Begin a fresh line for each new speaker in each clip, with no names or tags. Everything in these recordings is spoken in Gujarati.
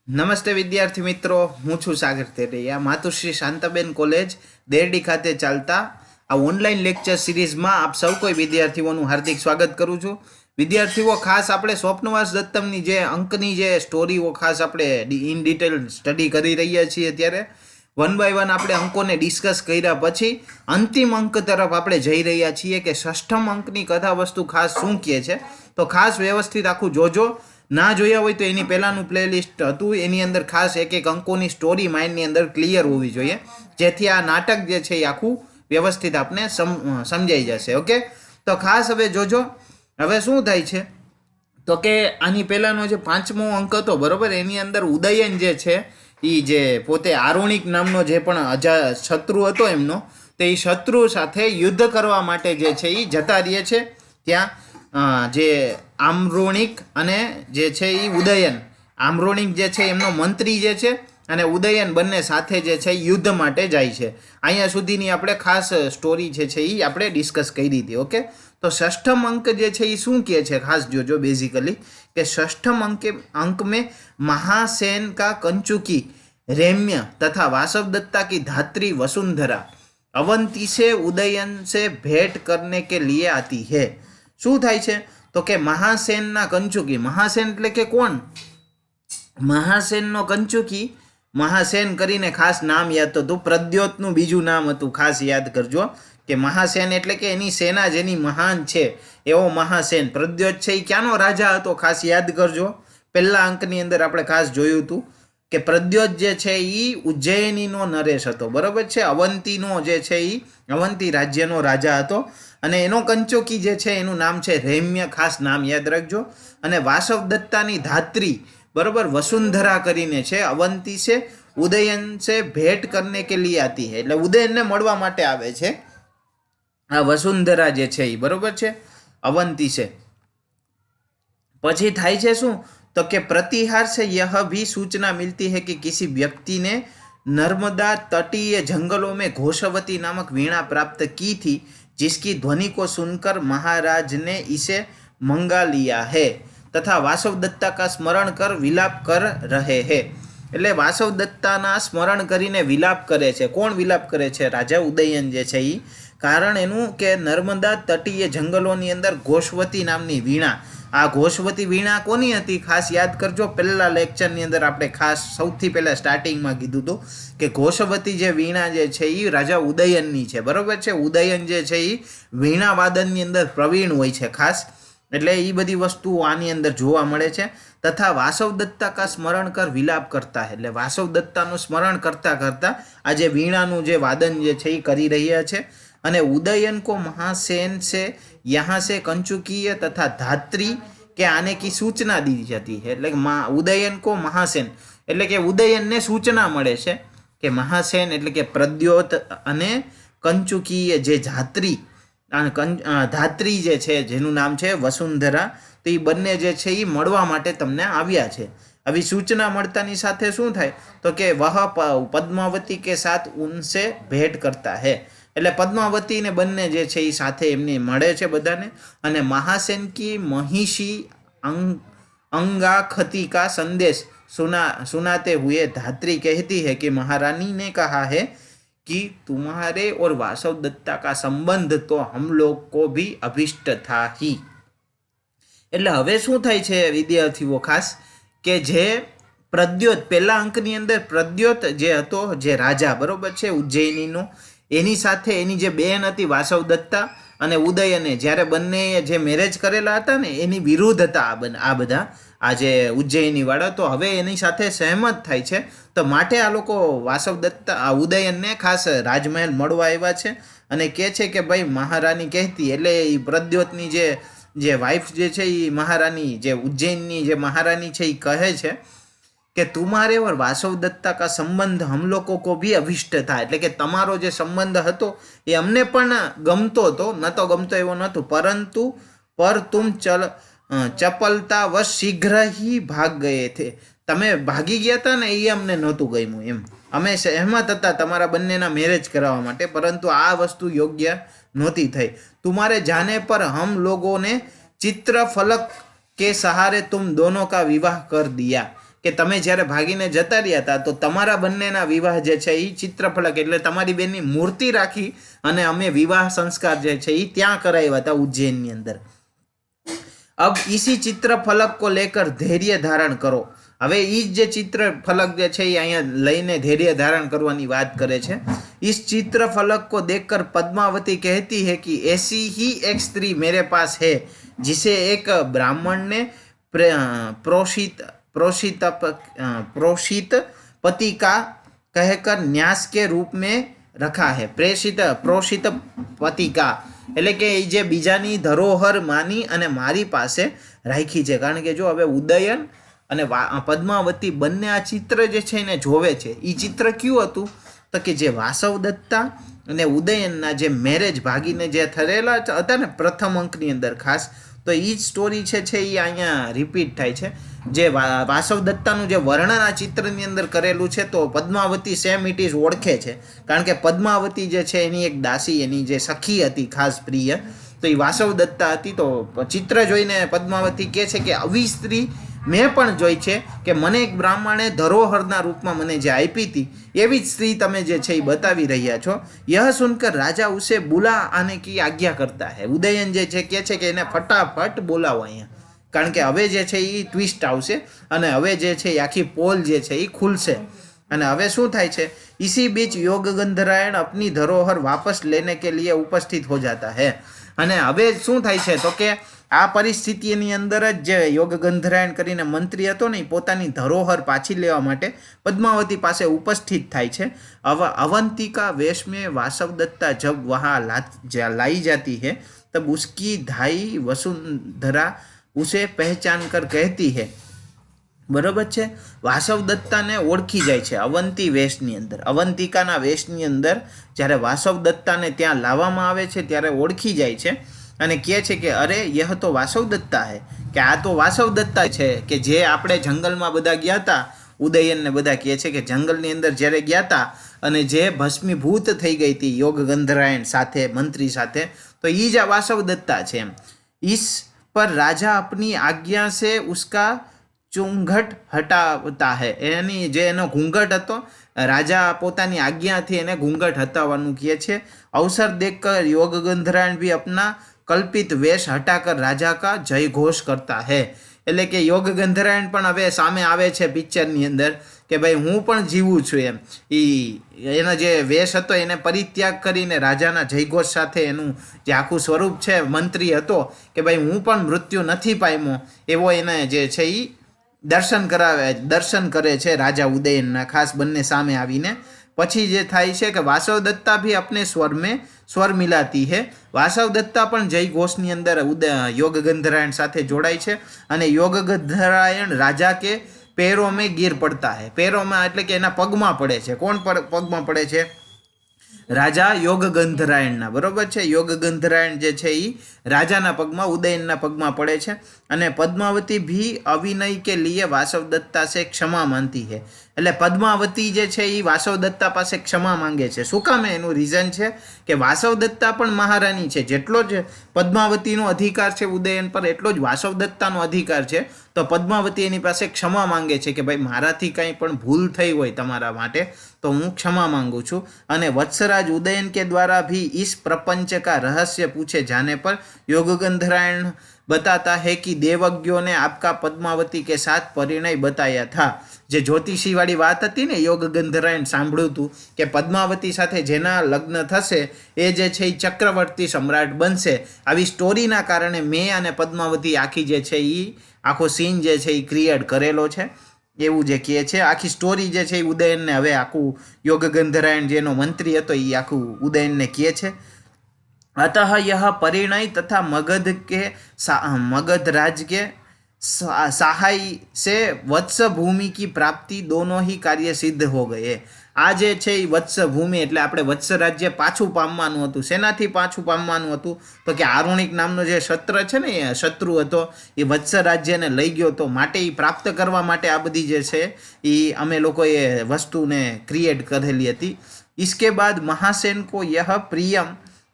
નમસ્તે વિદ્યાર્થી મિત્રો, હું છું સાગર તેરૈયા. માતુશ્રી શાંતાબેન કોલેજ દેરડી ખાતે ચાલતા આ ઓનલાઈન લેક્ચર સિરીઝમાં આપ સૌ કોઈ વિદ્યાર્થીઓનું હાર્દિક સ્વાગત કરું છું. વિદ્યાર્થીઓ, ખાસ આપણે સ્વપ્નવાસ દત્તમની જે અંકની જે સ્ટોરીઓ ખાસ આપણે ઇન ડિટેલ સ્ટડી કરી રહ્યા છીએ. ત્યારે વન બાય વન આપણે અંકોને ડિસ્કસ કર્યા પછી અંતિમ અંક તરફ આપણે જઈ રહ્યા છીએ કે ષષ્ઠમ અંકની કથા વસ્તુ ખાસ શું કહે છે. તો ખાસ વ્યવસ્થિત આખું જોજો. ના જોયા હોય તો એની પહેલાંનું પ્લેલિસ્ટ હતું, એની અંદર ખાસ એક એક અંકોની સ્ટોરી માઇન્ડની અંદર ક્લિયર હોવી જોઈએ, જેથી આ નાટક જે છે એ આખું વ્યવસ્થિત આપને સમજાઈ જશે. ઓકે, તો ખાસ હવે જોજો. હવે શું થાય છે તો કે આની પહેલાંનો જે 5મો અંક હતો, બરાબર, એની અંદર ઉદયન જે છે એ જે પોતે આરુણિક નામનો જે પણ શત્રુ હતો એમનો, તો એ શત્રુ સાથે યુદ્ધ કરવા માટે જે છે એ જતા રહે છે. ત્યાં જે આમ્રોણિક અને જે છે એ ઉદયન, આમ્રોણિક જે છે એમનો મંત્રી જે છે અને ઉદયન બંને સાથે જે છે યુદ્ધ માટે જાય છે. અહીંયા સુધીની આપણે ખાસ સ્ટોરી જે છે એ આપણે ડિસ્કસ કરી હતી. ઓકે, તો ષષ્ઠમ અંક જે છે એ શું કહે છે ખાસ જોજો. બેઝિકલી કે षष्ठम अंक में महासेन का कंचुकी रैम्य तथा वासव दत्ता की धात्री वसुंधरा अवंती से उदयन से भेंट करने के लिए आती है. શું થાય છે તો કે મહાસેનના કંચુકી, મહાસેન એટલે કે કોણ? મહાસેનનો કંચુકી, મહાસેન કરીને ખાસ નામ યાદ હતું, પ્રદ્યોતનું બીજું નામ હતું, ખાસ યાદ કરજો કે મહાસેન એટલે કે એની સેના જેની મહાન છે એવો મહાસેન. પ્રદ્યોત છે એ ક્યાંનો રાજા હતો ખાસ યાદ કરજો. પહેલા અંકની અંદર આપણે ખાસ જોયું હતું કે પ્રદ્યોત જે છે એ ઉજ્જૈનીનો નરેશ હતો, બરાબર છે. અવંતીનો જે છે એ અવંતી રાજ્યનો રાજા હતો અને એનો કંચોકી જે છે એનું નામ છે રૈમ્ય, ખાસ નામ યાદ રાખજો. અને વાસવ દત્તાની ધાત્રી, બરાબર, વસુંધરા કરીને છે. અવંતી છે ઉદયન છે ભેટ કરને કે લીએ આતી હૈ, એટલે ઉદયનને મળવા માટે આવે છે આ વસુંધરા જે છે એ, બરાબર છે, અવંતી છે. પછી થાય છે શું तो कि प्रतिहार से यह भी सूचना मिलती है कि किसी व्यक्ति ने नर्मदा तटीय जंगलों में घोषवती नामक वीणा प्राप्त की थी, जिसकी ध्वनि को सुनकर महाराज ने इसे मंगा लिया है तथा वासव दत्ता का स्मरण कर विलाप कर रहे हैं. એટલે વાસવ દત્તાના સ્મરણ કરીને વિલાપ કરે છે. કોણ વિલાપ કરે છે? રાજા ઉદયન જે છે એ. કારણ એનું કે નર્મદા તટીય જંગલોની અંદર ઘોષવતી નામની વીણા, આ ઘોષવતી વીણા કોની હતી ખાસ યાદ કરજો. પહેલા લેક્ચરની અંદર આપણે ખાસ સૌથી પહેલા સ્ટાર્ટિંગમાં કીધું હતું કે ઘોષવતી જે વીણા જે છે એ રાજા ઉદયનની છે, બરાબર છે. ઉદયન જે છે એ વીણા વાદનની અંદર પ્રવીણ હોય છે ખાસ, એટલે એ બધી વસ્તુઓ આની અંદર જોવા મળે છે. તથા વાસવ દત્તા કા સ્મરણ કર વિલાપ કરતા, એટલે વાસવ દત્તાનું સ્મરણ કરતા કરતા આ જે વીણાનું જે વાદન જે છે એ કરી રહ્યા છે. અને ઉદયન को महासेन से यहाँ से कंचुकीय तथा धात्री के आने की सूचना दी जाती है. એટલે ઉદયન को महासेन એટલે કે ઉદયનને સૂચના મળે છે કે મહાસેન એટલે કે પ્રદ્યોત અને કંચુકીય જે ધાત્રી જે છે જેનું નામ છે વસુંધરા, તો એ બંને જે છે એ મળવા માટે તમને આવ્યા છે. આવી સૂચના મળતાની સાથે શું થાય તો કે વહ પદ્માવતી કે સાથ ઉનસે ભેટ કરતા હે, એટલે પદ્માવતી ને બંને જે છે એ સાથે એમને મળે છે બધાને. અને મહાસેન કી મહિષી अंगाखती का संदेश सुनाते हुए धात्री कहती है कि महारानी ने कहा है कि तुम्हारे और वासव दत्ता का संबंध तो हम लोग को भी अभिष्ट था ही. એટલે હવે શું થાય છે વિદ્યાર્થીઓ ખાસ કે જે પ્રદ્યોત, પહેલા અંકની અંદર પ્રદ્યોત જે હતો જે રાજા, બરોબર છે, ઉજ્જૈનીનો, એની સાથે એની જે બેન હતી વાસવ દત્તા અને ઉદયને જ્યારે બંને જે મેરેજ કરેલા હતા ને એની વિરુદ્ધ હતા આ બધા, આ જે ઉજ્જૈની વાળા. તો હવે એની સાથે સહેમત થાય છે, તો માટે આ લોકો વાસવ દત્તા આ ઉદયનને ખાસ રાજમહેલ મળવા આવ્યા છે અને કહે છે કે ભાઈ મહારાની કહેતી, એટલે એ પ્રદ્યોતની જે વાઇફ જે છે એ મહારાની, જે ઉજ્જૈનની જે મહારાની છે એ કહે છે કે તુમારે ઓર વાસવ દત્તા કા સંબંધ હમ લોકો કો ભી અભિષ્ટ થાય, એટલે કે તમારો જે સંબંધ હતો એ અમને પણ ગમતો હતો, ન તો ગમતો એવો નહોતો, પરંતુ પર તુમ ચપલતા વ શીઘ્ર ही ભાગ ગયે થે, તમે ભાગી ગયા હતા ને એ અમને નહોતું ગમ્યું. એમ અમે સહેમત હતા તમારા બંનેના મેરેજ કરાવવા માટે, પરંતુ આ વસ્તુ યોગ્ય નહોતી થઈ. તુમારે જાને પર હમ લોગોને ચિત્ર ફલક के सहारे तुम दोनों का विवाह कर दिया, કે તમે જ્યારે ભાગીને જતા રહ્યા હતા તો તમારા બંનેના વિવાહ જે છે એ ચિત્રફલક એટલે તમારી બેનની મૂર્તિ રાખી અને અમે વિવાહ સંસ્કાર જે છે એ ત્યાં કરાવ્યા હતા ઉજ્જૈનની અંદર. अब इसी चित्र फलक को लेकर धैर्य धारण करो. હવે એ જે ચિત્ર ફલક જે છે એ અહીંયા લઈને ધૈર્ય धारण करवानी बात करे छे. इस चित्र फलक को देखकर पद्मावती कहती है कि ऐसी ही एक स्त्री मेरे पास है जिसे एक ब्राह्मण ने प्रोषित प्रोषित प्रोषित पति का कहकर न्यास के रूप में रखा है. प्रोषित पति का એટલે કે એ જે બીજાની ધરોહર માની અને મારી પાસે રાખી છે. કારણ કે જો હવે ઉદયન અને પદ્માવતી બંને આ ચિત્ર જે છે એને જોવે છે. એ ચિત્ર કયું હતું તો કે જે વાસવ દત્તા અને ઉદયનના જે મેરેજ ભાગીને જે થયેલા હતા ને પ્રથમ અંકની અંદર ખાસ, તો એ જ સ્ટોરી છે એ અહીંયા રિપીટ થાય છે. જે વાસવ દત્તાનું જે વર્ણન આ ચિત્રની અંદર કરેલું છે તો પદ્માવતી સેમ ઇટ ઇઝ ઓળખે છે. કારણ કે પદ્માવતી જે છે એની એક દાસી, એની જે સખી હતી ખાસ પ્રિય, તો એ વાસવ દત્તા હતી. તો ચિત્ર જોઈને પદ્માવતી કહે છે કે આવી સ્ત્રી મેં પણ જોઈ છે કે મને એક બ્રાહ્મણે ધરોહરના રૂપમાં મને જે આપી હતી એવી જ સ્ત્રી તમે જે છે એ બતાવી રહ્યા છો. યહ સુનકર રાજા ઉસે બુલા આને કી આજ્ઞા કરતા હે. ઉદયન જે છે કહે છે કે એને ફટાફટ બોલાવો અહીંયા, કારણ કે હવે જે છે એ ટ્વિસ્ટ આવશે અને હવે જે છે એ આખી પોલ જે છે એ ખુલશે. અને હવે શું થાય છે, इसी बीच योग गंधरायण अपनी धरोहर वापस लेने के लिए उपस्थित हो जाता है. અને હવે શું થાય છે તો કે આ પરિસ્થિતિની અંદર જ જે યોગ ગંધરાયણ કરીને મંત્રી હતો ને એ પોતાની ધરોહર પાછી લેવા માટે પદ્માવતી પાસે ઉપસ્થિત થાય છે. अवंतिका वेश में वासव दत्ता जब वहाँ लाई जाती है तब उसकी धाई वसुंधरा उसे पहचान कर कहती है. બરોબર છે, વાસવ દત્તાને ઓળખી જાય છે અવંતી વેશની અંદર. અવંતિકાના વેશની અંદર જ્યારે વાસવ દત્તાને ત્યાં લાવવામાં આવે છે ત્યારે ઓળખી જાય છે અને કહે છે કે અરે યહ તો વાસવ દત્તા હે, કે આ તો વાસવ દત્તા છે કે જે આપણે જંગલમાં બધા ગયા હતા. ઉદયનને બધા કહે છે કે જંગલની અંદર જ્યારે ગયા હતા અને જે ભસ્મીભૂત થઈ ગઈ હતી યોગ ગંધરાયણ સાથે મંત્રી સાથે, તો એ જ આ વાસવ દત્તા છે એમ. इस पर राजा अपनी आज्ञा से उसका ચુંઘટ હટાવતા હે. એની જે એનો ઘૂંઘટ હતો, રાજા પોતાની આજ્ઞાથી એને ઘૂંઘટ હટાવવાનું કહે છે. અવસર દેખકર યોગ ગંધરાયણ भी अपना कल्पित वेश हटाकर राजा का जय घोष करता है. એટલે કે યોગ ગંધરાયણ પણ હવે સામે આવે છે પિક્ચરની અંદર કે ભાઈ હું પણ જીવું છું એમ. એનો જે વેશ હતો એને પરિત્યાગ કરીને રાજાના જયઘોષ સાથે એનું જે આખું સ્વરૂપ છે મંત્રી હતો કે ભાઈ હું પણ મૃત્યુ નથી પામ્યો એવો એને જે છે એ દર્શન કરે છે રાજા ઉદયનના ખાસ બંને સામે આવીને. પછી જે થાય છે કે વાસવ દત્તા ભી अपने સ્વર મિલાતી હે. વાસવ દત્તા પણ જય ઘોષની અંદર યોગ ગંધરાયણ સાથે જોડાય છે અને યોગ ગંધરાયણ રાજા કે પેરો મેં ગીર પડતા હે. પેરોમાં એટલે કે એના પગમાં પડે છે. કોણ પગમાં પડે છે? રાજા યોગ ગંધરાયણના. બરોબર છે, યોગ ગંધરાયણ જે છે એ રાજાના પગમાં, ઉદયનના પગમાં પડે છે. અને પદ્માવતી ભી અવિનય કે લીએ વાસવ દત્તા સે ક્ષમા માંગતી હે. એટલે પદ્માવતી જે છે એ વાસવ દત્તા પાસે ક્ષમા માંગે છે. શું કામ? એનું રીઝન છે કે વાસવ દત્તા પણ મહારાણી છે. જેટલો જ પદ્માવતીનો અધિકાર છે ઉદયન પર એટલો જ વાસવ દત્તાનો અધિકાર છે. તો પદ્માવતી એની પાસે ક્ષમા માંગે છે કે ભાઈ મારાથી કંઈ પણ ભૂલ થઈ હોય તમારા માટે તો હું क्षमा मांगू छूँ. અને वत्सराज उदयन के द्वारा भी इस प्रपंच का रहस्य पूछे जाने पर योग गंधरायण बताता है कि देवज्ञों ने आपका पद्मावती के साथ परिणय बताया था. જે જ્યોતિષી વાળી વાત હતી ને, યોગ ગંધરાયણ સાંભળ્યું હતું કે પદ્માવતી સાથે જેના લગ્ન થશે એ જે છે એ ચક્રવર્તી સમ્રાટ બનશે. આવી સ્ટોરીના કારણે મેં અને પદ્માવતી આખી જે છે એ આખો સીન જે છે એ ક્રિએટ કરેલો છે એવું જે કહે છે. આખી સ્ટોરી જે છે એ ઉદયનને હવે આખું યોગ ગંધરાયણ જેનો મંત્રી હતો એ આખું ઉદયનને કહે છે. अतः यह परिणय तथा मगध राज के सहाय से वत्स भूमि की प्राप्ति दोनों ही कार्य सिद्ध हो गए. આ જે છે એ વત્સ ભૂમિ એટલે આપણે વત્સ રાજ્ય પાછું પામવાનું હતું. શેનાથી પાછું પામવાનું હતું તો કે આરુણિક નામનો જે શત્રુ હતો એ વત્સ રાજ્યને લઈ ગયો હતો. માટે એ પ્રાપ્ત કરવા માટે આ બધી જે છે એ અમે લોકોએ વસ્તુને ક્રિએટ કરેલી હતી. इसके बाद महासेन को यह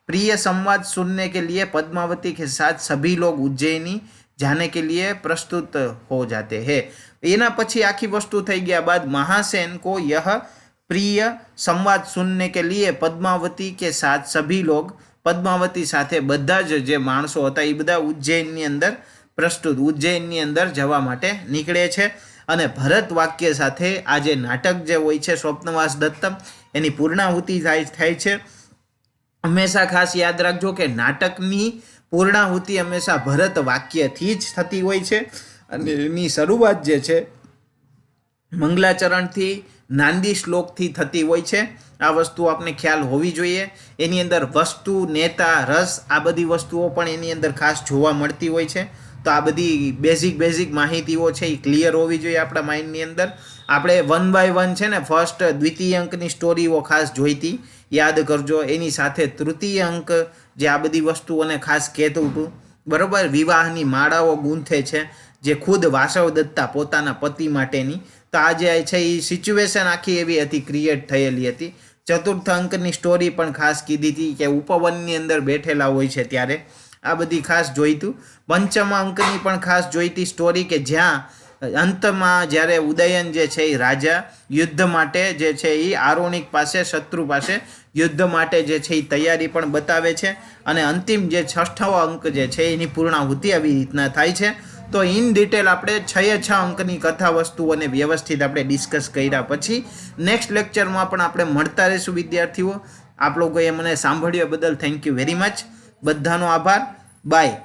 प्रिय संवाद सुनने के लिए पद्मावती के साथ सभी लोग उज्जैनी जाने के लिए प्रस्तुत हो जाते हैं. એના પછી આખી વસ્તુ થઈ ગયા બાદ महासेन को यह प्रिय संवाद सुनने के लिए पद्मावती के साथ सभी लोग पद्मावती સાથે બધા જ જે માણસો હતા એ બધા ઉજ્જૈનની અંદર ઉજ્જૈનની અંદર જવા માટે નીકળે છે અને ભરત વાક્ય સાથે આ જે નાટક જે હોય છે સ્વપ્નવાસ દત્તમ એની પૂર્ણાહુતિ થાય છે। હંમેશા ખાસ યાદ રાખજો કે નાટકની પૂર્ણાહુતિ હંમેશા ભરત વાક્યથી જ થતી હોય છે અને એની શરૂઆત જે છે મંગલાચરણથી નાંદી શ્લોકથી થતી હોય છે। આ વસ્તુ આપને ખ્યાલ હોવી જોઈએ। એની અંદર વસ્તુ નેતા રસ આ બધી વસ્તુઓ પણ એની અંદર ખાસ જોવા મળતી હોય છે। તો આ બધી બેઝિક માહિતીઓ છે એ ક્લિયર હોવી જોઈએ આપણા માઇન્ડની અંદર। આપણે 1 બાય 1 છે ને ફર્સ્ટ દ્વિતીય અંકની સ્ટોરીઓ ખાસ જોઈતી યાદ કરજો। એની સાથે તૃતીય અંક જે આ બધી વસ્તુઓને ખાસ કહેતું હતું બરાબર। વિવાહની માળાઓ ગૂંથે છે જે ખુદ વાસવ દત્તા પોતાના પતિ માટેની। તો આ જે છે એ સિચ્યુએશન આખી એવી હતી ક્રિએટ થયેલી હતી। ચતુર્થ અંકની સ્ટોરી પણ ખાસ કીધી હતી કે ઉપવનની અંદર બેઠેલા હોય છે ત્યારે આ બધી ખાસ જોઈતું। પંચમ અંકની પણ ખાસ જોઈતી સ્ટોરી કે જ્યાં અંતમાં જ્યારે ઉદયન જે છે એ રાજા યુદ્ધ માટે જે છે એ આરોણિક પાસે શત્રુ પાસે યુદ્ધ માટે જે છે એ તૈયારી પણ બતાવે છે અને અંતિમ જે 6ઠો અંક જે છે એની પૂર્ણાહુતિ આવી રીતના થાય છે। તો ઇન ડિટેલ આપણે 6 અંકની કથા વસ્તુઓને વ્યવસ્થિત આપણે ડિસ્કસ કર્યા પછી નેક્સ્ટ લેક્ચરમાં પણ આપણે મળતા રહીશું વિદ્યાર્થીઓ। આપ લોકોએ મને સાંભળ્યો બદલ થેન્ક યુ વેરી મચ। બધાનો આભાર। બાય।